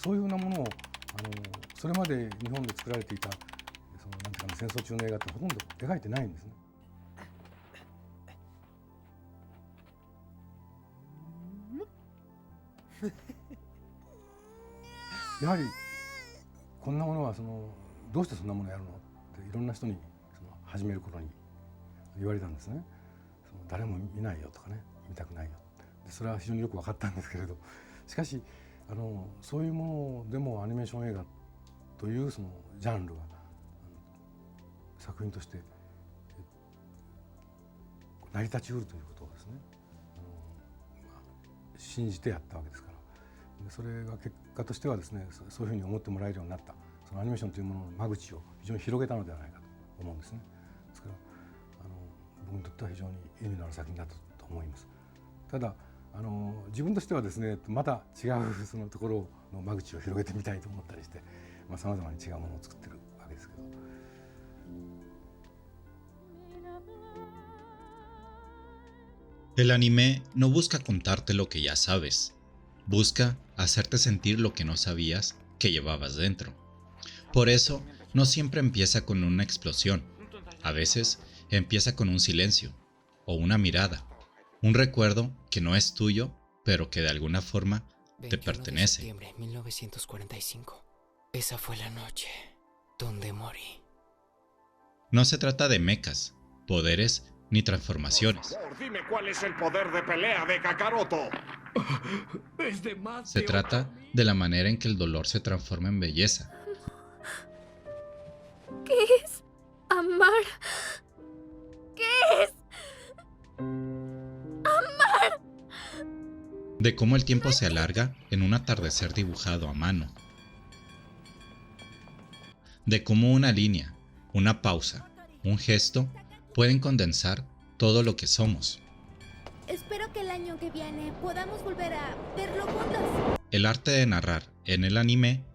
そういうようなものをそれまで日本で作られていたなんていうかな、戦争中の映画ってほとんど描いてないんですね。やはりこんなものはどうしてそんなものをやるのっていろんな人に始める頃に言われたんですね。誰も見ないよとかね、見たくないよ。でそれは非常によく分かったんですけれど、しかしそういうものでもアニメーション映画というジャンルが作品として成り立ちうるということをですね、信じてやったわけですから。でそれが結果としてはですね、そういうふうに思ってもらえるようになった、そのアニメーションというものの間口を非常に広げたのではないかと思うんですね。ですから僕にとっては非常に意味のある作品だったと思います。ただ自分としてはですね、また違うそのところの間口を広げてみたいと思ったりして、さまざまに違うものを作ってるわけですけど。El anime no busca contarte lo que ya sabes, busca hacerte sentir lo que no sabías que llevabas dentro. Por eso, no siempre empieza con una explosión, a veces empieza con un silencio, o una mirada, un recuerdo que no es tuyo, pero que de alguna forma te 21 pertenece. de septiembre de 1945. Esa fue la noche donde morí. No se trata de mechas, poderes ni transformaciones. Dime cuál es el poder de pelea de Kakaroto. Se trata de la manera en que el dolor se transforma en belleza, ¿Qué es amar? ¿Qué es? de cómo el tiempo se alarga en un atardecer dibujado a mano, de cómo una línea, una pausa, un gesto pueden condensar todo lo que somos. Espero que el año que viene podamos volver a verlo juntos. El arte de narrar en el anime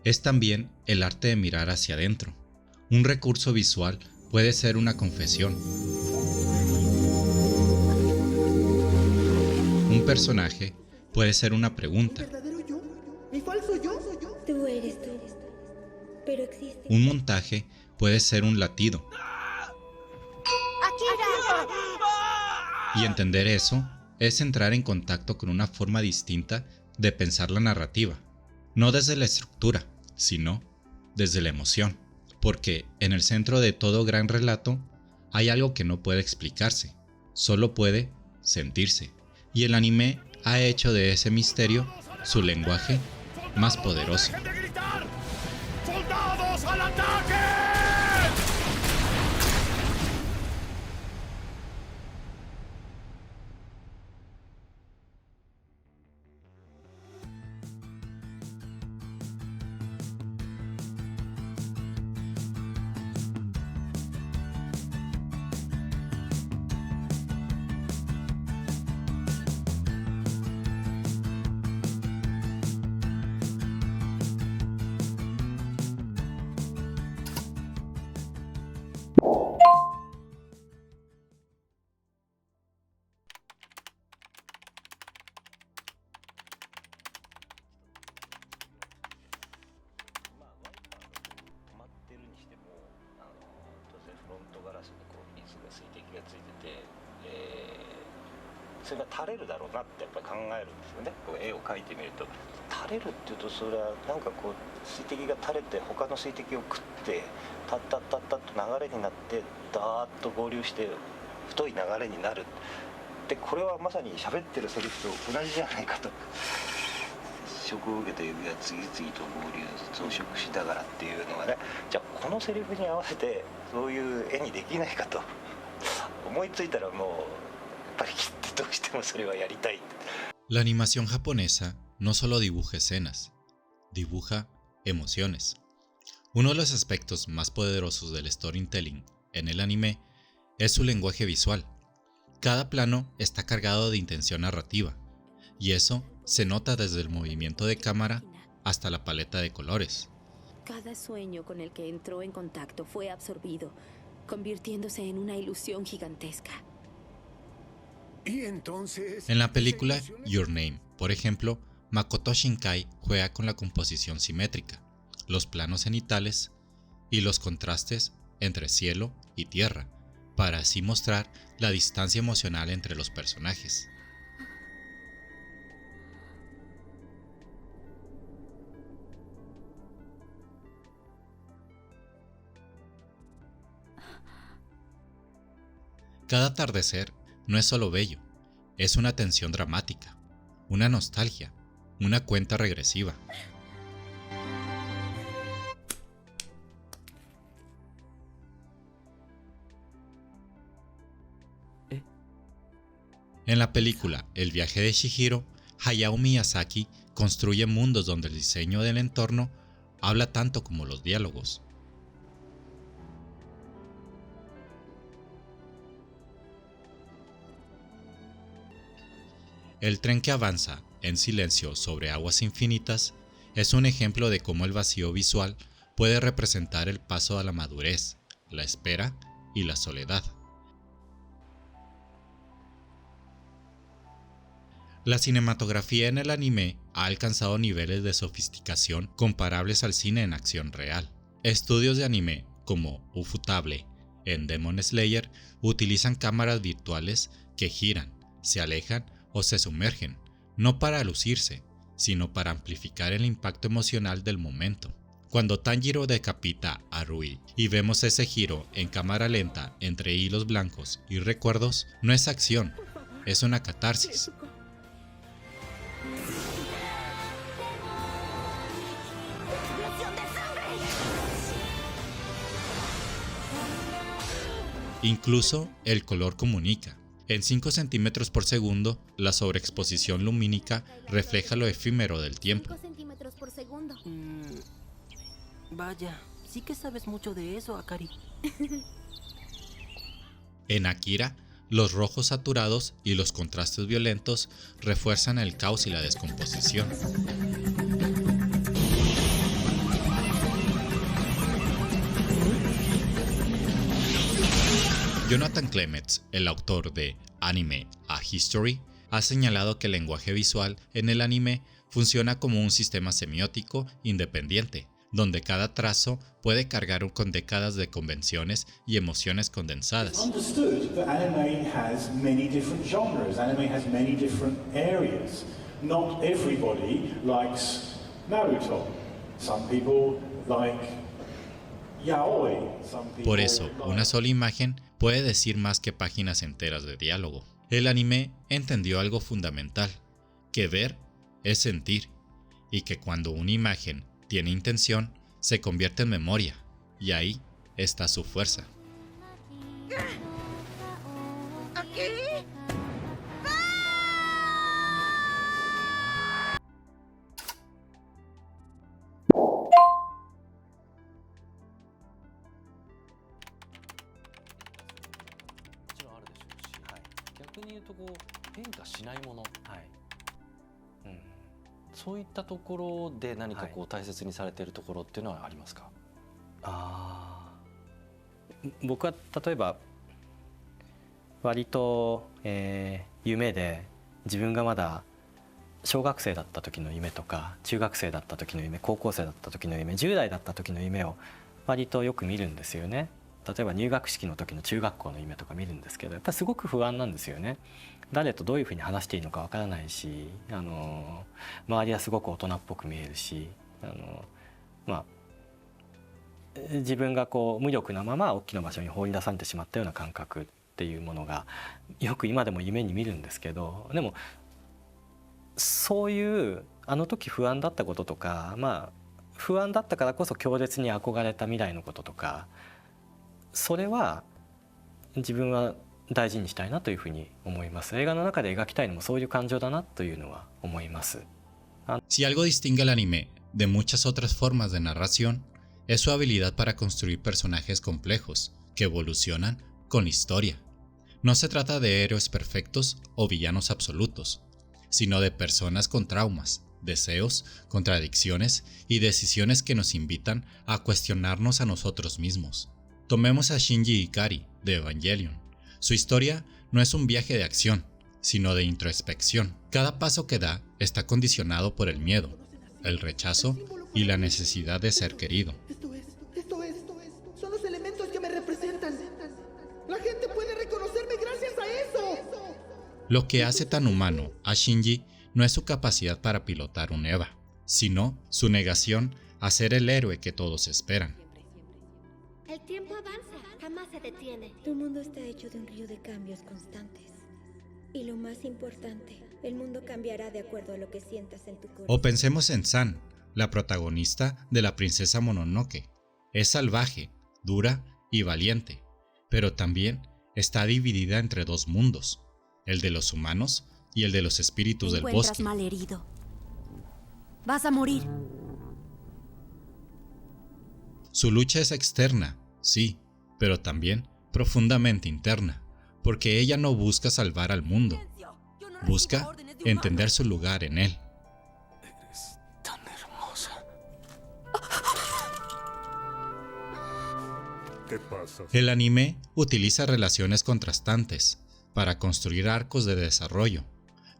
es también el arte de mirar hacia adentro. Un recurso visual puede ser una confesión. Un personaje puede ser una pregunta. ¿Verdadero yo? ¿Mi falso yo? Tú eres tú, pero existe. Un montaje puede ser un latido. ¡Akira! Y entender eso es entrar en contacto con una forma distinta de pensar la narrativa. No desde la estructura, sino desde la emoción. Porque en el centro de todo gran relato hay algo que no puede explicarse, solo puede sentirse. Y el anime ha hecho de ese misterio su lenguaje más poderoso. ¡Dejen de gritar! ¡Soldados al ataque! .それが垂れるだろうなってやっぱり考えるんですよね。こう絵を描いてみると垂れるっていうと、それはなんかこう水滴が垂れて他の水滴を食ってタッタッタッタッと流れになってダーッと合流して太い流れになる。でこれはまさに喋ってるセリフと同じじゃないかと。接触を受けた指が次々と合流増殖しながらっていうのがね、じゃあこのセリフに合わせてそういう絵にできないかと思いついたら、もうやっぱりきっとどうしてもそれはやりたい。 La animación japonesa no solo dibuja escenas, dibuja emociones. Uno de los aspectos más poderosos del storytelling en el anime es su lenguaje visual. Cada plano está cargado de intención narrativa, y eso se nota desde el movimiento de cámara hasta la paleta de colores. Cada sueño con el que entró en contacto fue absorbido, convirtiéndose en una ilusión gigantesca. Y entonces... En la película Your Name, por ejemplo, Makoto Shinkai juega con la composición simétrica, los planos cenitales y los contrastes entre cielo y tierra, para así mostrar la distancia emocional entre los personajes. Cada atardecer no es solo bello, es una tensión dramática, una nostalgia, una cuenta regresiva. En la película El viaje de Chihiro, Hayao Miyazaki construye mundos donde el diseño del entorno habla tanto como los diálogos. El tren que avanza en silencio sobre aguas infinitas es un ejemplo de cómo el vacío visual puede representar el paso a la madurez, la espera y la soledad. La cinematografía en el anime ha alcanzado niveles de sofisticación comparables al cine en acción real. Estudios de anime como Ufotable en Demon Slayer utilizan cámaras virtuales que giran, se alejan o se sumergen, no para lucirse, sino para amplificar el impacto emocional del momento. Cuando Tanjiro decapita a Rui y vemos ese giro en cámara lenta entre hilos blancos y recuerdos, no es acción, es una catarsis. Incluso el color comunica. En 5 centímetros por segundo, la sobreexposición lumínica refleja lo efímero del tiempo. 5 centímetros por segundo. Vaya, sí que sabes mucho de eso, Akari. En Akira, los rojos saturados y los contrastes violentos refuerzan el caos y la descomposición. Jonathan Clements, el autor de Anime A History, ha señalado que el lenguaje visual en el anime funciona como un sistema semiótico independiente, donde cada trazo puede cargar con décadas de convenciones y emociones condensadas. Understood that anime has many different genres, anime has many different areas. Not everybody likes Naruto. Some people like yaoi. Some people Por eso, like... una sola imagen puede decir más que páginas enteras de diálogo. El anime entendió algo fundamental, que ver es sentir, y que cuando una imagen tiene intención, se convierte en memoria, y ahí está su fuerza.僕は例えば割と、夢で自分がまだ小学生だった時の夢とか中学生だった時の夢高校生だった時の夢10代だった時の夢を割とよく見るんですよね。例えば入学式の時の中学校の夢とか見るんですけど、やっぱりすごく不安なんですよね。誰とどういうふうに話していいのかわからないし、周りはすごく大人っぽく見えるし、自分がこう無力なまま大きな場所に放り出されてしまったような感覚っていうものがよく今でも夢に見るんですけど、でもそういうあの時不安だったこととか、不安だったからこそ強烈に憧れた未来のこととか、それは自分は大事にしたいなというふうに思います。映画の中で描きたいのもそういう感情だなというのは思います。Si algo distingue al anime de muchas otras formas de narración, es su habilidad para construir personajes complejos que evolucionan con la historia. No se trata de héroes perfectos o villanos absolutos, sino de personas con traumas, deseos, contradicciones y decisiones que nos invitan a cuestionarnos a nosotros mismos. Tomemos a Shinji Ikari de Evangelion. Su historia no es un viaje de acción, sino de introspección. Cada paso que da está condicionado por el miedo, el rechazo y la necesidad de ser querido. Esto es. Son los elementos que me representan. La gente puede reconocerme gracias a eso. Lo que hace tan humano a Shinji no es su capacidad para pilotar un EVA, sino su negación a ser el héroe que todos esperan. El tiempo avanza, jamás se detiene. Tu mundo está hecho de un río de cambios constantes. Y lo más importante, el mundo cambiará de acuerdo a lo que sientas en tu corazón. O pensemos en San, la protagonista de La princesa Mononoke. Es salvaje, dura y valiente, pero también está dividida entre dos mundos, el de los humanos y el de los espíritus del bosque. Mal herido. Vas a morir. Su lucha es externa, sí, pero también profundamente interna, porque ella no busca salvar al mundo, busca entender su lugar en él. Eres tan hermosa. ¿Qué pasa? El anime utiliza relaciones contrastantes para construir arcos de desarrollo.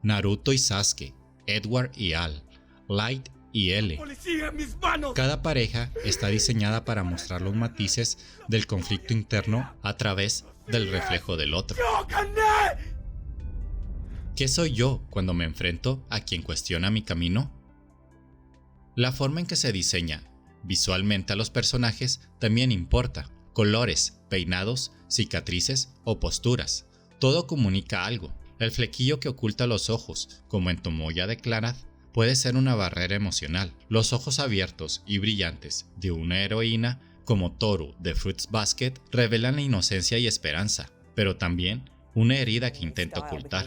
Naruto y Sasuke, Edward y Al, Light y L. ¡Policía, mis manos! Cada pareja está diseñada para mostrar los matices del conflicto interno a través del reflejo del otro. ¡Yo gané! ¿Qué soy yo cuando me enfrento a quien cuestiona mi camino? La forma en que se diseña visualmente a los personajes también importa. Colores, peinados, cicatrices o posturas. Todo comunica algo. El flequillo que oculta los ojos, como en Tomoya de Clannad, puede ser una barrera emocional. Los ojos abiertos y brillantes de una heroína, como Toru de Fruits Basket, revelan la inocencia y esperanza, pero también una herida que intenta ocultar.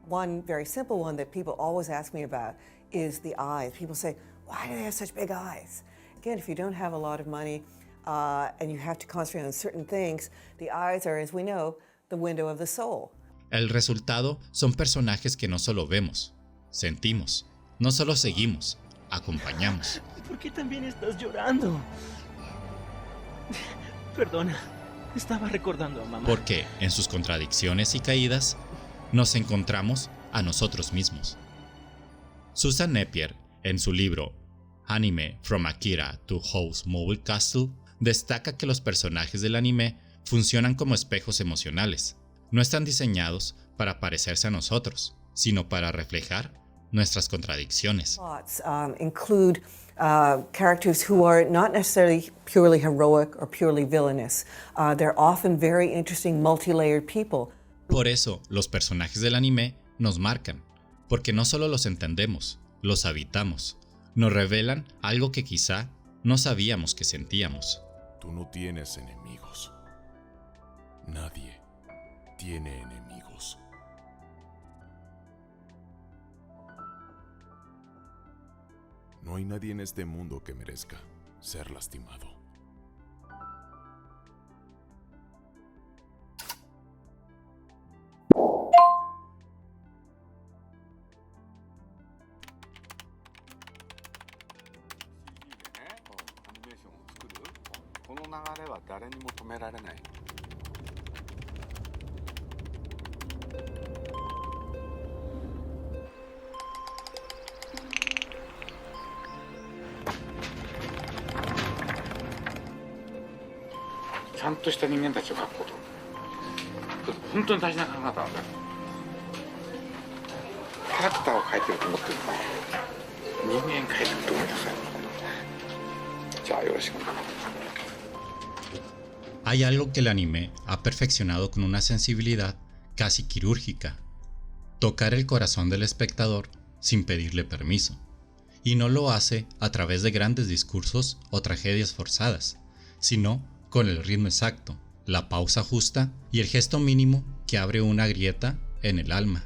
One very simple one that people always ask me about is the eyes. People say, why do they have such big eyes? Again, if you don't have a lot of money and you have to concentrate on certain things, the eyes are, as we know, the window of the soul. El resultado son personajes que no solo vemos, sentimos, no solo seguimos, acompañamos. ¿Por qué también estás llorando? Perdona, estaba recordando a mamá. Porque en sus contradicciones y caídas nos encontramos a nosotros mismos. Susan Napier, en su libro Anime From Akira to House Mobile Castle, destaca que los personajes del anime funcionan como espejos emocionales. No están diseñados para parecerse a nosotros, sino para reflejar nuestras contradicciones. Include characters who are not necessarily purely heroic or purely villainous. They're often very interesting, multi-layered people. Por eso, los personajes del anime nos marcan, porque no solo los entendemos, los habitamos. Nos revelan algo que quizá no sabíamos que sentíamos. Tú no tienes enemigos. Nadie tiene enemigos. No hay nadie en este mundo que merezca ser lastimado. Hay algo que el anime ha perfeccionado con una sensibilidad casi quirúrgica: tocar el corazón del espectador sin pedirle permiso. Y no lo hace a través de grandes discursos o tragedias forzadas, sino con el ritmo exacto, la pausa justa y el gesto mínimo que abre una grieta en el alma.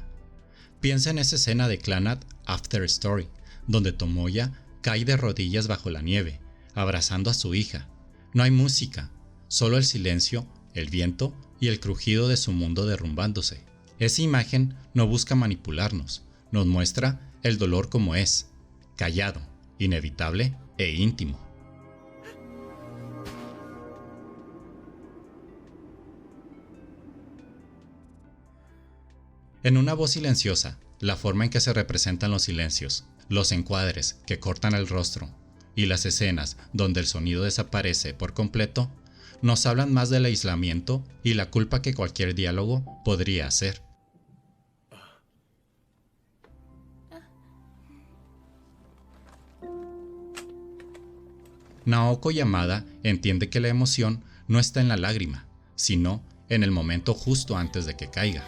Piensa en esa escena de Clannad After Story, donde Tomoya cae de rodillas bajo la nieve, abrazando a su hija. No hay música, solo el silencio, el viento y el crujido de su mundo derrumbándose. Esa imagen no busca manipularnos, nos muestra el dolor como es, callado, inevitable e íntimo. En una voz silenciosa, la forma en que se representan los silencios, los encuadres que cortan el rostro y las escenas donde el sonido desaparece por completo, nos hablan más del aislamiento y la culpa que cualquier diálogo podría hacer. Naoko Yamada entiende que la emoción no está en la lágrima, sino en el momento justo antes de que caiga.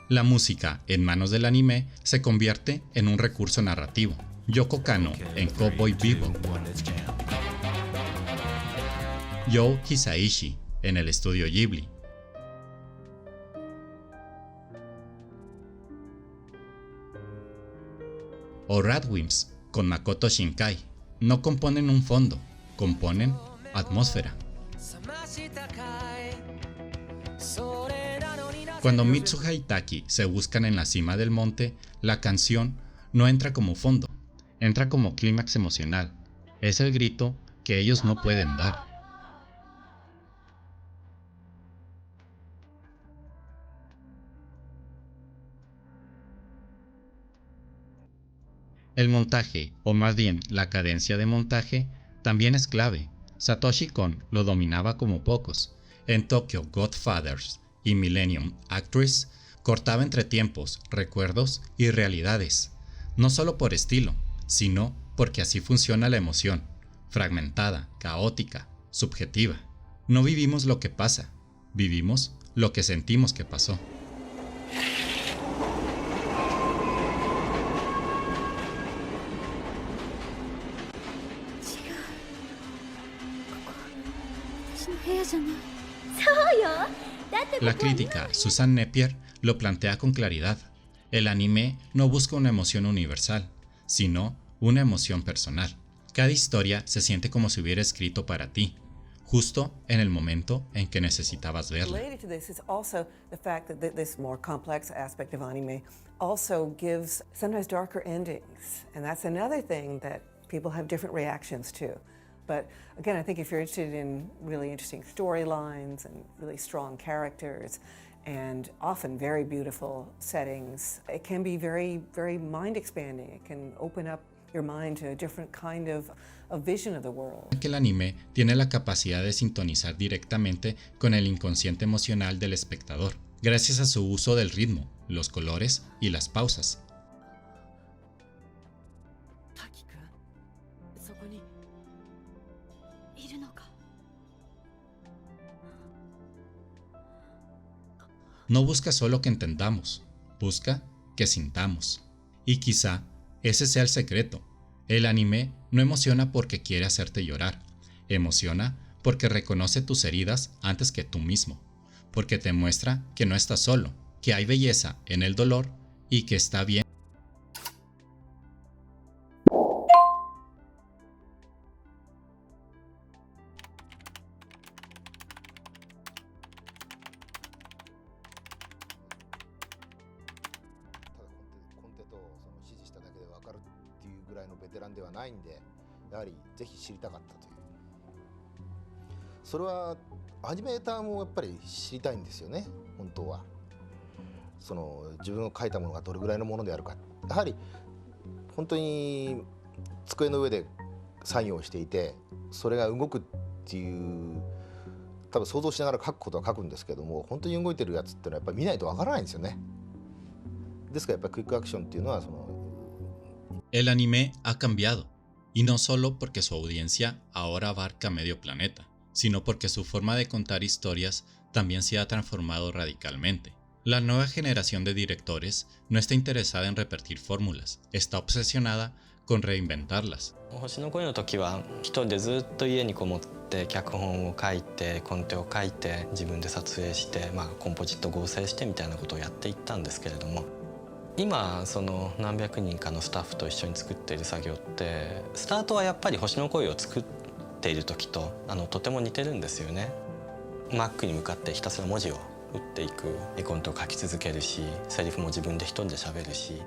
La música en manos del anime se convierte en un recurso narrativo. Yoko Kanno en Cowboy Bebop, Joe Hisaishi en el estudio Ghibli, o Radwimps con Makoto Shinkai no componen un fondo, componen atmósfera. Cuando Mitsuha y Taki se buscan en la cima del monte, la canción no entra como fondo, entra como clímax emocional. Es el grito que ellos no pueden dar. El montaje, o más bien la cadencia de montaje, también es clave. Satoshi Kon lo dominaba como pocos. En Tokyo Godfathers y Millennium Actress cortaba entre tiempos, recuerdos y realidades, no solo por estilo, sino porque así funciona la emoción, fragmentada, caótica, subjetiva. No vivimos lo que pasa, vivimos lo que sentimos que pasó. La crítica Susan Napier lo plantea con claridad. El anime no busca una emoción universal, sino una emoción personal. Cada historia se siente como si hubiera escrito para ti, justo en el momento en que necesitabas verla. Related to this is also the fact that this more complex aspect of anime also gives sometimes darker endings, and that's another thing that people have different reactions to. But again, I think if you're interested in really interesting storylines and really strong characters and often very beautiful settings, it can be very, very mind-expanding. It can open up your mind to a different kind of vision of the world. Que el anime tiene la capacidad de sintonizar directamente con el inconsciente emocional del espectador, gracias a su uso del ritmo, los colores y las pausas. No busca solo que entendamos, busca que sintamos. Y quizá ese sea el secreto. El anime no emociona porque quiere hacerte llorar, emociona porque reconoce tus heridas antes que tú mismo, porque te muestra que no estás solo, que hay belleza en el dolor y que está bien. El anime ha cambiado, y no solo porque su audiencia ahora abarca medio planeta, sino porque su forma de contar historias también se ha transformado radicalmente. La nueva generación de directores no está interesada en repetir fórmulas, está obsesionada con reinventarlas. 星の恋の時は一人でずっと家にこもって脚本を書いてコンテを書いて自分で撮影して、コンポジット合成してみたいなことをやっていったんですけれども、今その何百人かのスタッフと一緒に作っている作業ってスタートはやっぱり星の恋を作っている時ととても似てるんですよね。Mac に向かってひたすら文字を打っていく、絵コンテを書き続けるし、セリフも自分で一人で喋るし。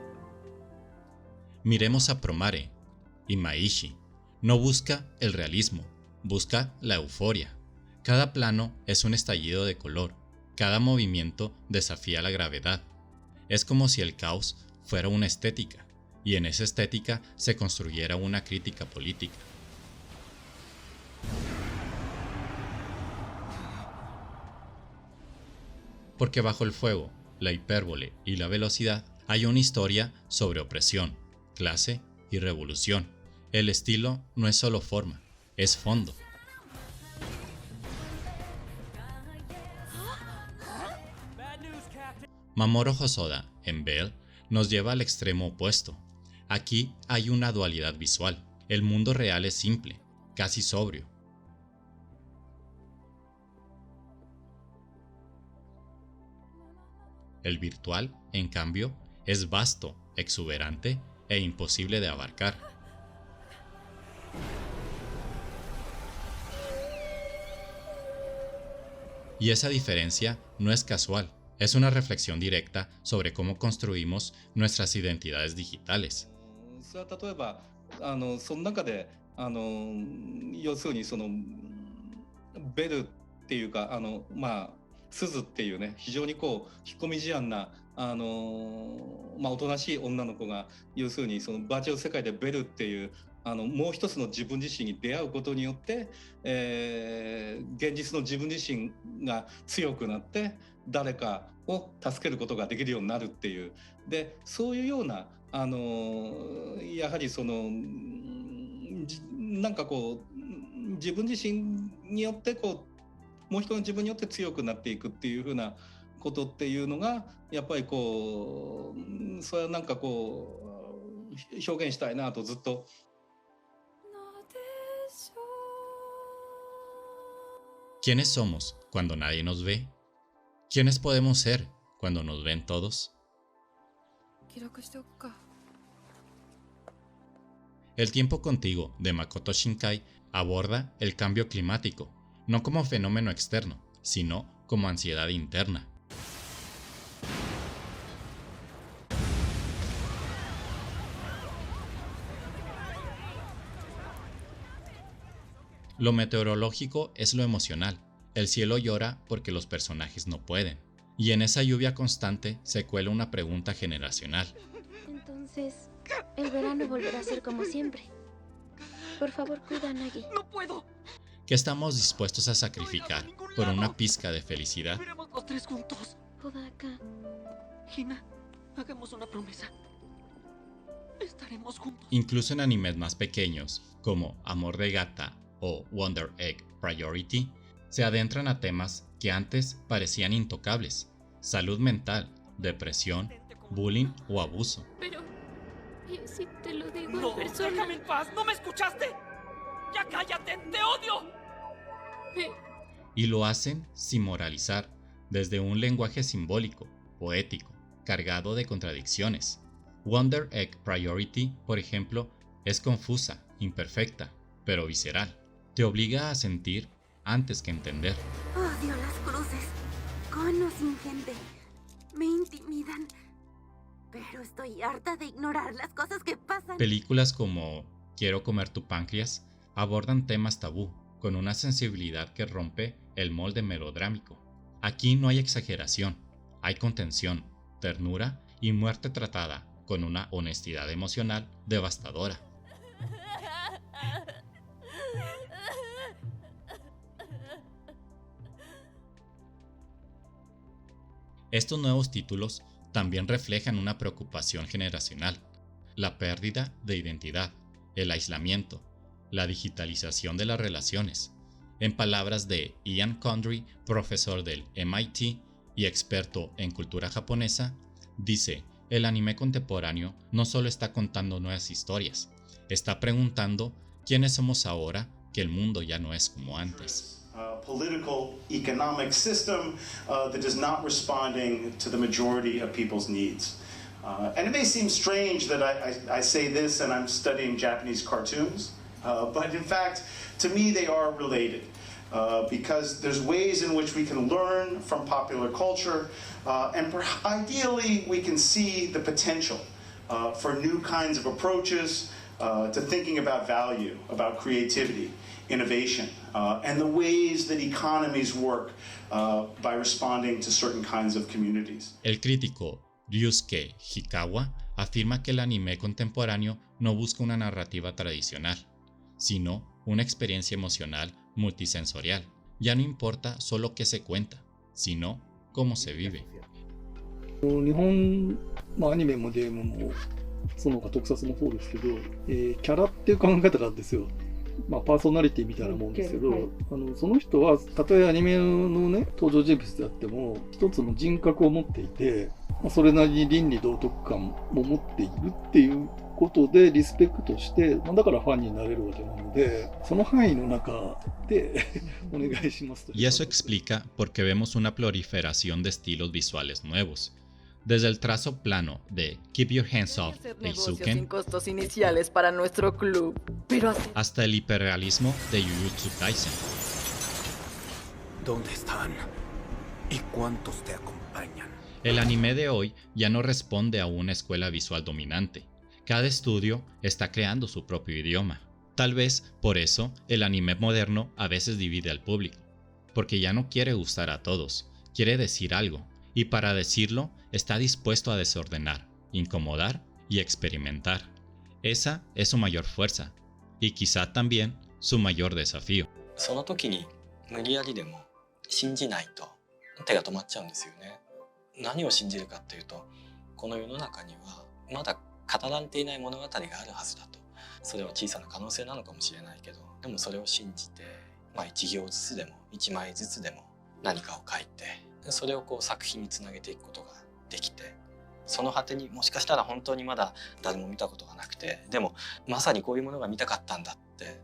Miremos a Promare, Imaishi. No busca el realismo, busca la euforia. Cada plano es un estallido de color, cada movimiento desafía la gravedad. Es como si el caos fuera una estética, y en esa estética se construyera una crítica política. Porque bajo el fuego, la hipérbole y la velocidad hay una historia sobre opresión, clase y revolución. El estilo no es solo forma, es fondo. Mamoru Hosoda, en Bell, nos lleva al extremo opuesto. Aquí hay una dualidad visual. El mundo real es simple, casi sobrio. El virtual, en cambio, es vasto, exuberante e imposible de abarcar. Y esa diferencia no es casual, es una reflexión directa sobre cómo construimos nuestras identidades digitales. 例えばその中で要するにそのベルっていうか鈴っていうね非常にこう引っ込み思案なおとなしい女の子が要するにそのバーチャル世界でベルっていうもう一つの自分自身に出会うことによって、現実の自分自身が強くなって誰かを助けることができるようになるっていうでそういうようなやはりそのなんかこう自分自身によってこうもう一人の自分によって強くなっていくっていうふうなことっていうのがやっぱりこうそれはなんかこう表現したいなとずっと。¿Quiénes somos cuando nadie nos ve? ¿Quiénes podemos ser cuando nos ven todos? El tiempo contigo de Makoto Shinkai aborda el cambio climático, no como fenómeno externo, sino como ansiedad interna. Lo meteorológico es lo emocional. El cielo llora porque los personajes no pueden. Y en esa lluvia constante se cuela una pregunta generacional. Entonces, el verano volverá a ser como siempre. Por favor, cuida a Nagi. ¡No puedo! ¿Qué estamos dispuestos a sacrificar por una pizca de felicidad? Viviremos los tres juntos. Hodaka. Hina, hagamos una promesa. Estaremos juntos. Incluso en animes más pequeños, como Amor de Gata o Wonder Egg Priority, se adentran a temas que antes parecían intocables: salud mental, depresión, bullying o abuso. Pero, ¿y si te lo digo No, en persona? déjame en paz, ¿no me escuchaste? ¡Ya cállate, te odio! Y lo hacen sin moralizar, desde un lenguaje simbólico, poético, cargado de contradicciones. Wonder Egg Priority, por ejemplo, es confusa, imperfecta, pero visceral. Te obliga a sentir antes que entender. Odio las cruces. Conos sin gente. Me intimidan. Pero estoy harta de ignorar las cosas que pasan. Películas como Quiero comer tu páncreas abordan temas tabú, con una sensibilidad que rompe el molde melodrámico. Aquí no hay exageración, hay contención, ternura y muerte tratada con una honestidad emocional devastadora. Estos nuevos títulos también reflejan una preocupación generacional: la pérdida de identidad, el aislamiento, la digitalización de las relaciones. En palabras de Ian Condry, profesor del MIT y experto en cultura japonesa, dice: el anime contemporáneo no solo está contando nuevas historias, está preguntando quiénes somos ahora que el mundo ya no es como antes. Political, economic system that is not responding to the majority of people's needs. And it may seem strange that I say this and I'm studying Japanese cartoons, but in fact, to me they are related. Because there's ways in which we can learn from popular culture, and ideally we can see the potential for new kinds of approaches to thinking about value, about creativity, innovation, and the ways that economies work by responding to certain kinds of communities. El crítico Ryusuke Hikawa afirma que el anime contemporáneo no busca una narrativa tradicional, sino una experiencia emocional multisensorial. Ya no importa solo qué se cuenta, sino cómo se vive. 日本のアニメもゲームもその他特撮もそうですけど、キャラっていう考え方なんですよ。パーソナリティみたいなもんですけど、その人はたとえアニメのね登場人物であっても一つの人格を持っていて、それなりに倫理道徳感も持っているっていうことでリスペクトして、だからファンになれるわけなので、その範囲の中でお願いしますと。Y eso explica por qué vemos una proliferación de estilos visuales nuevos. Desde el trazo plano de Keep Your Hands Off de Izuken sin costos iniciales para nuestro club, pero hasta el hiperrealismo de Jujutsu Kaisen. ¿Dónde están? ¿Y cuántos te acompañan? El anime de hoy ya no responde a una escuela visual dominante. Cada estudio está creando su propio idioma. Tal vez por eso el anime moderno a veces divide al público, porque ya no quiere gustar a todos, quiere decir algo. Y para decirlo, está dispuesto a desordenar, incomodar y experimentar. Esa es su mayor fuerza, y quizá también su mayor desafío. その時に無理やりでも信じないと手が止まっちゃうんですよね。何を信じるかっていうと、この世の中にはまだ語られていない物語があるはずだと。それは小さな可能性なのかもしれないけど、でもそれを信じて、1行ずつでも1枚ずつでも何かを書いて、それを作品につなげていくことができて、その果てにもしかしたら本当にまだ誰も見たことがなくて、でもまさにこういうものが見たかったんだって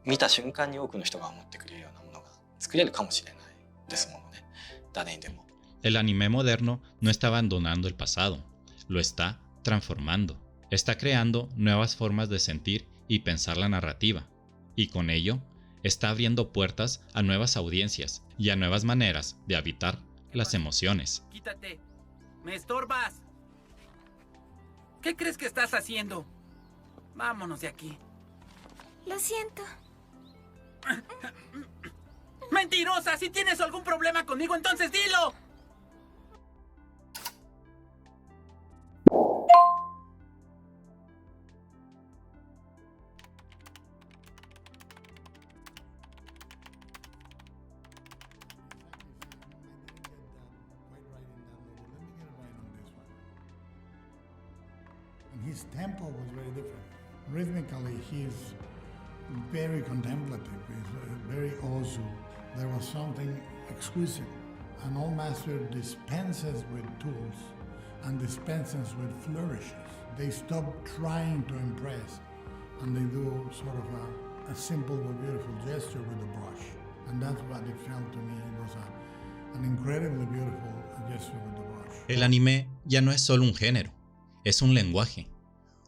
見た瞬間に多くの人が思ってくれるようなものが作れるかもしれないですものね、誰にでも。El anime moderno no está abandonando el pasado, lo está transformando. Está creando nuevas formas de sentir y pensar la narrativa, y con ello está abriendo puertas a nuevas audiencias y a nuevas maneras de habitar las emociones. Quítate, me estorbas. ¿Qué crees que estás haciendo? Vámonos de aquí. Lo siento. ¡Mentirosa! Si tienes algún problema conmigo, entonces dilo. His tempo was very different. Rhythmically, he's very contemplative, he's very ozu. There was something exquisite. An old master dispenses with tools and dispenses with flourishes. They stop trying to impress and they do sort of a simple but beautiful gesture with the brush. And that's what it felt to me. It was an incredibly beautiful gesture with the brush. El anime ya no es solo un género, es un lenguaje.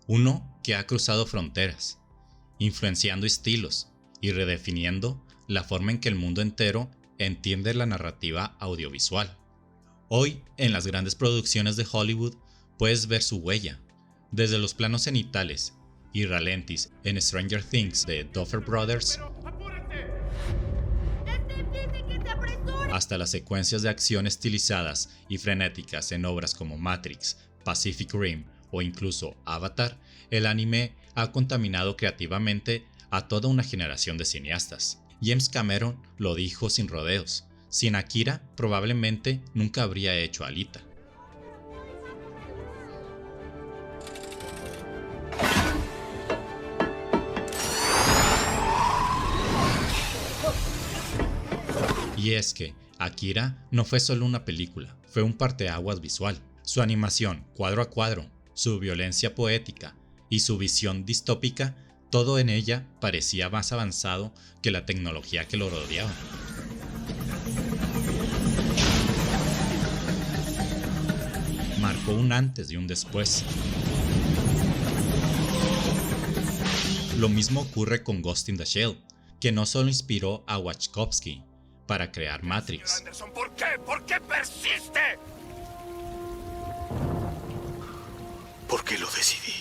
Uno que ha cruzado fronteras, influenciando estilos y redefiniendo la forma en que el mundo entero entiende la narrativa audiovisual. Hoy, en las grandes producciones de Hollywood, puedes ver su huella, desde los planos cenitales y ralentis en Stranger Things de Duffer Brothers, hasta las secuencias de acción estilizadas y frenéticas en obras como Matrix, Pacific Rim o incluso Avatar. El anime ha contaminado creativamente a toda una generación de cineastas. James Cameron lo dijo sin rodeos: sin Akira probablemente nunca habría hecho Alita. Y es que Akira no fue solo una película, fue un parteaguas visual. Su animación cuadro a cuadro, su violencia poética y su visión distópica, todo en ella parecía más avanzado que la tecnología que lo rodeaba. Marcó un antes y un después. Lo mismo ocurre con Ghost in the Shell, que no solo inspiró a Wachowski para crear Matrix. Anderson, ¿por qué? ¿Por qué persiste? porque lo decidí.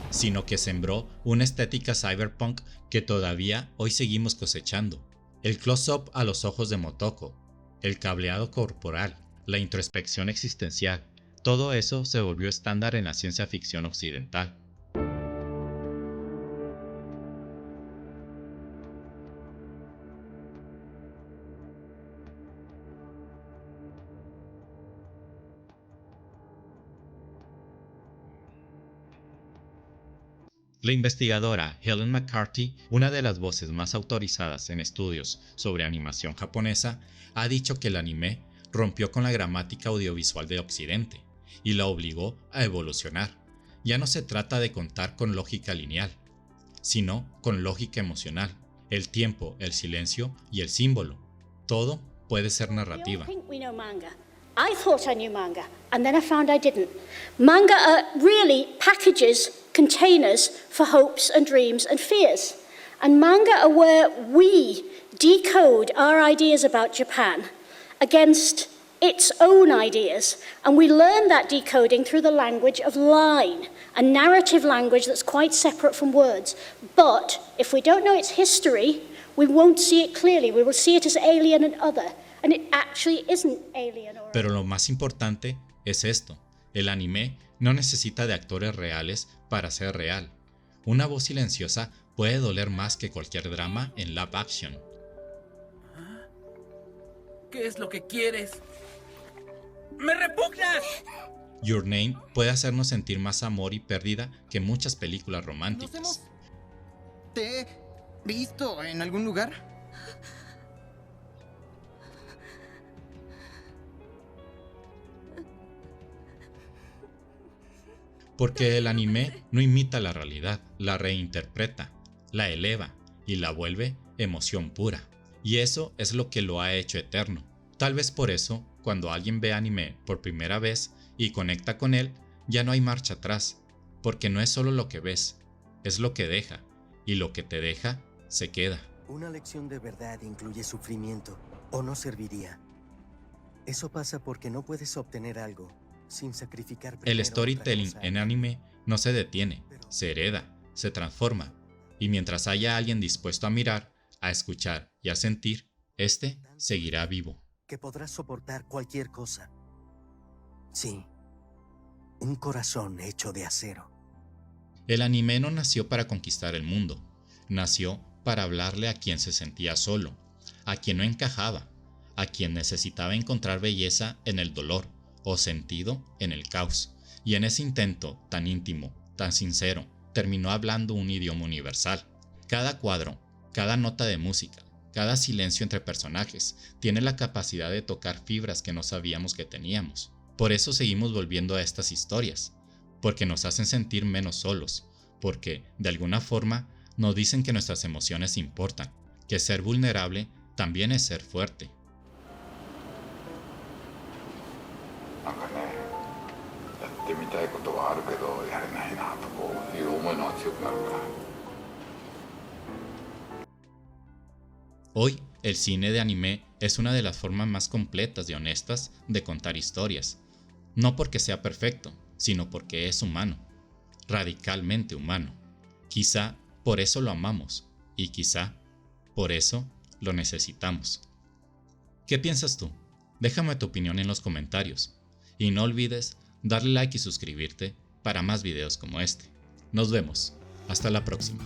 Sino que sembró una estética cyberpunk que todavía hoy seguimos cosechando. El close-up a los ojos de Motoko, el cableado corporal, la introspección existencial, todo eso se volvió estándar en la ciencia ficción occidental. La investigadora Helen McCarthy, una de las voces más autorizadas en estudios sobre animación japonesa, ha dicho que el anime rompió con la gramática audiovisual de Occidente y la obligó a evolucionar. Ya no se trata de contar con lógica lineal, sino con lógica emocional. El tiempo, el silencio y el símbolo. Todo puede ser narrativa. I thought I knew manga, and then I found I didn't. Manga are really packages, containers for hopes and dreams and fears. And manga are where we decode our ideas about Japan against its own ideas. And we learn that decoding through the language of line, a narrative language that's quite separate from words. But if we don't know its history, we won't see it clearly. We will see it as alien and other. And it actually isn't alien or... Pero lo más importante es esto. El anime no necesita de actores reales para ser real. Una voz silenciosa puede doler más que cualquier drama en live action. ¿Qué es lo que quieres? ¡Me repugnas! Your Name puede hacernos sentir más amor y pérdida que muchas películas románticas. ¿Te he visto en algún lugar? Porque el anime no imita la realidad, la reinterpreta, la eleva y la vuelve emoción pura. Y eso es lo que lo ha hecho eterno. Tal vez por eso, cuando alguien ve anime por primera vez y conecta con él, ya no hay marcha atrás, porque no es solo lo que ves, es lo que deja, y lo que te deja, se queda. Una lección de verdad incluye sufrimiento, o no serviría. Eso pasa porque no puedes obtener algo sin sacrificar primero. El storytelling en anime no se detiene, se hereda, se transforma, y mientras haya alguien dispuesto a mirar, a escuchar y a sentir, este seguirá vivo. Que podrás soportar cualquier cosa. Sí, un corazón hecho de acero. El anime no nació para conquistar el mundo, nació para hablarle a quien se sentía solo, a quien no encajaba, a quien necesitaba encontrar belleza en el dolor o sentido en el caos. Y en ese intento tan íntimo, tan sincero, terminó hablando un idioma universal. Cada cuadro, cada nota de música, cada silencio entre personajes tiene la capacidad de tocar fibras que no sabíamos que teníamos. Por eso seguimos volviendo a estas historias, porque nos hacen sentir menos solos, porque, de alguna forma, nos dicen que nuestras emociones importan, que ser vulnerable también es ser fuerte. Hoy, el cine de anime es una de las formas más completas y honestas de contar historias. No porque sea perfecto, sino porque es humano, radicalmente humano. Quizá por eso lo amamos, y quizá por eso lo necesitamos. ¿Qué piensas tú? Déjame tu opinión en los comentarios. Y no olvides darle like y suscribirte para más videos como este. Nos vemos. Hasta la próxima.